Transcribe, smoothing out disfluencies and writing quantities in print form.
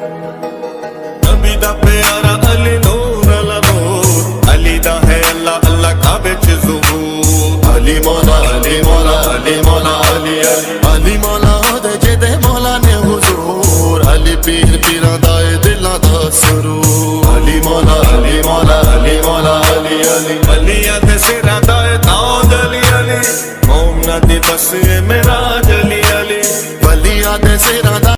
नबी दा प्यारा अली नूर अला नूर, अली दा है अल्लाह अल्लाह काबे च ज़ुहूर। अली मौला अली मौला अली मौला अली अली अली मौला दे जेदे मौला ने हुजूर। अली पीर पीरां दा ए दिलां दा सुरूर। अली मौला अली मौला अली मौला अली अली अलियां दे सिरां दा ए ताज अली अली। मोमना दी बस ए मेरा अली अली वलियां दे सिरां